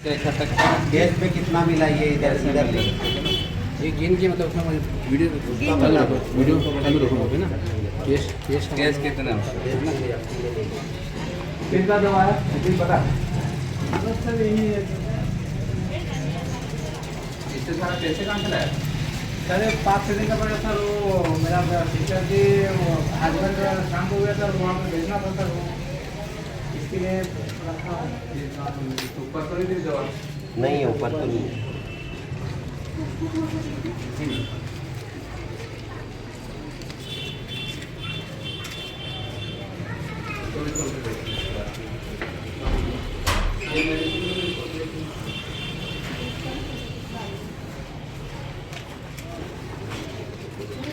कैसा तक गैस पे कितना मिला ये इधर इधर ये गिन के मतलब उसमें वीडियो वीडियो चालू रखूँगा अभी ना। गैस कितना कितना दवाया मुझे पता इससे सारा पैसे कहाँ से लाया? सर 5 दिन का पड़ा सर। वो मेरा टीचर जी हस्बैंड शाम को गया सर, वहाँ पे भेजना था सर। वो इसके लिए रखा हूँ। ऊपर तो नहीं दी दवा? नहीं है ऊपर तो नहीं है।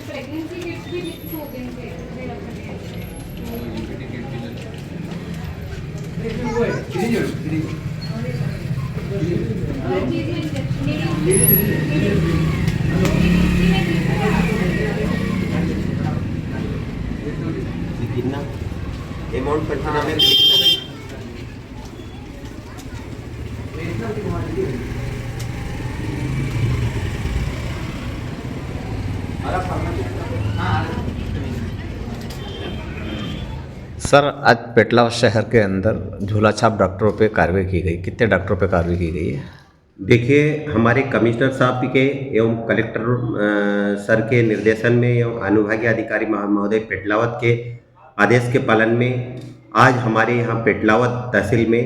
प्रेगनेंसी किट्स भी मिक्स हो गए थे। हर चीज़ में कितना अमाउंट पंचना में सर, आज पेटलाद शहर के अंदर झोला छाप डॉक्टरों पे कार्रवाई की गई। कितने डॉक्टरों पे कार्रवाई की गई है? देखिए, हमारे कमिश्नर साहब के एवं कलेक्टर सर के निर्देशन में एवं अनुभागीय अधिकारी महोदय पेटलावद के आदेश के पालन में आज हमारे यहाँ पेटलावद तहसील में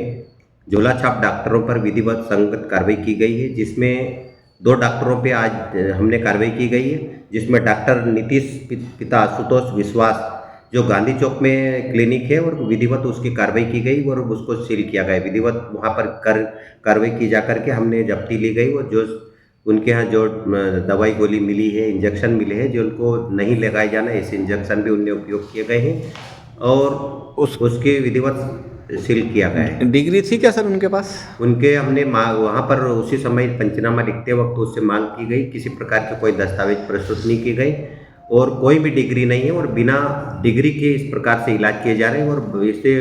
झोला छाप डॉक्टरों पर विधिवत संगत कार्रवाई की गई है, जिसमें 2 डॉक्टरों पे आज हमने कार्रवाई की गई है, जिसमें डॉक्टर नीतीश पिता आशुतोष विश्वास जो गांधी चौक में क्लिनिक है और विधिवत उसकी कार्रवाई की गई और उसको सील किया गया। विधिवत वहाँ पर कार्रवाई की जा करके हमने जब्ती ली गई और जो उनके यहाँ जो दवाई गोली मिली है, इंजेक्शन मिले हैं, जो उनको नहीं लगाए जाना ऐसे इंजेक्शन भी उनने उपयोग किए गए हैं और उसके विधिवत सील किया गया है। डिग्री थी क्या सर उनके पास? उनके हमने वहाँ पर उसी समय पंचनामा लिखते वक्त उससे मांग की गई, किसी प्रकार के कोई दस्तावेज प्रस्तुत नहीं की गई और कोई भी डिग्री नहीं है और बिना डिग्री के इस प्रकार से इलाज किए जा रहे हैं और इससे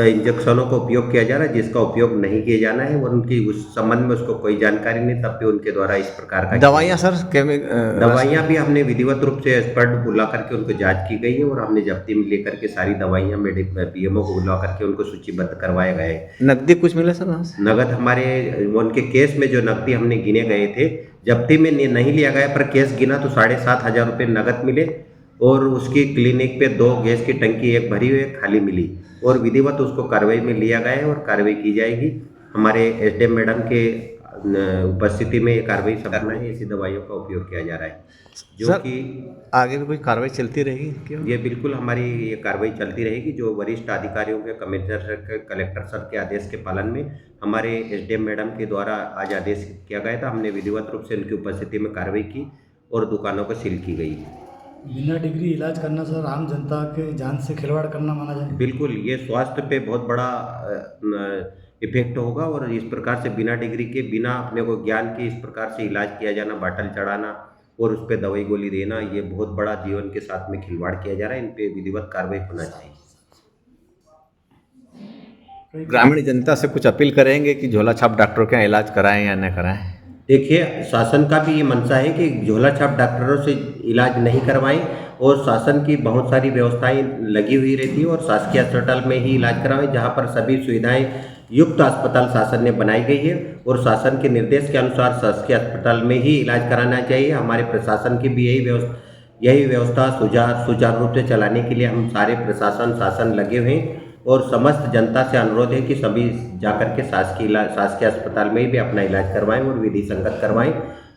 इंजेक्शनों का उपयोग किया जा रहा है जिसका उपयोग नहीं किया जाना है और उनकी उस संबंध में उसको कोई जानकारी नहीं, तब भी उनके द्वारा इस प्रकार का दवाइयाँ सर दवाइयाँ भी हमने विधिवत रूप से एक्सपर्ट बुला करके उनको जांच की गई है और हमने जब्ती में लेकर के सारी दवाइयाँ PMO को बुला करके उनको सूचीबद्ध करवाए गए। नकदी कुछ मिला सर वहाँ से? नगद हमारे उनके केस में जो नकदी हमने गिने गए थे, जब्ती में नहीं लिया गया पर केस गिना तो 7,500 रुपये नगद मिले और उसकी क्लिनिक पे 2 गैस की टंकी, एक भरी हुई एक खाली मिली और विधिवत उसको कार्रवाई में लिया गया है और कार्रवाई की जाएगी। हमारे SDM मैडम के उपस्थिति में ये कार्रवाई संपन्न है। ऐसी दवाइयों का उपयोग किया जा रहा है जो कि आगे भी कोई कार्रवाई चलती रहेगी क्यों? ये बिल्कुल हमारी ये कार्रवाई चलती रहेगी। जो वरिष्ठ अधिकारियों के, कमिश्नर सर के, कलेक्टर सर के आदेश के पालन में हमारे SDM मैडम के द्वारा आज आदेश किया गया था। हमने विधिवत रूप से उनकी उपस्थिति में कार्रवाई की और दुकानों को सील की गई। बिना डिग्री इलाज करना सर आम जनता के जान से खिलवाड़ करना माना जाए। बिल्कुल, ये स्वास्थ्य पे बहुत बड़ा इफेक्ट होगा और इस प्रकार से बिना डिग्री के, बिना अपने को ज्ञान के इस प्रकार से इलाज किया जाना, बाटल चढ़ाना और उस पर दवाई गोली देना, ये बहुत बड़ा जीवन के साथ में खिलवाड़ किया जा रहा है। इन पे विधिवत कार्रवाई होना चाहिए। ग्रामीण जनता से कुछ अपील करेंगे कि झोला छाप डॉक्टरों के यहाँ इलाज कराएं या न कराएं? देखिए, शासन का भी ये मंशा है कि झोला छाप डॉक्टरों से इलाज नहीं करवाएं और शासन की बहुत सारी व्यवस्थाएं लगी हुई रहती है और शासकीय अस्पताल में ही इलाज कराएं, जहां पर सभी सुविधाएं युक्त अस्पताल शासन ने बनाई गई है और शासन के निर्देश के अनुसार शासकीय अस्पताल में ही इलाज कराना चाहिए। हमारे प्रशासन की भी यही व्यवस्था सुचारू रूप से चलाने के लिए हम सारे प्रशासन शासन लगे हुए हैं और समस्त जनता से अनुरोध है कि सभी जाकर के शासकीय अस्पताल में ही भी अपना इलाज करवाएं और विधि संगत करवाएं,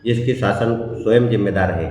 जिसकी शासन स्वयं जिम्मेदार है।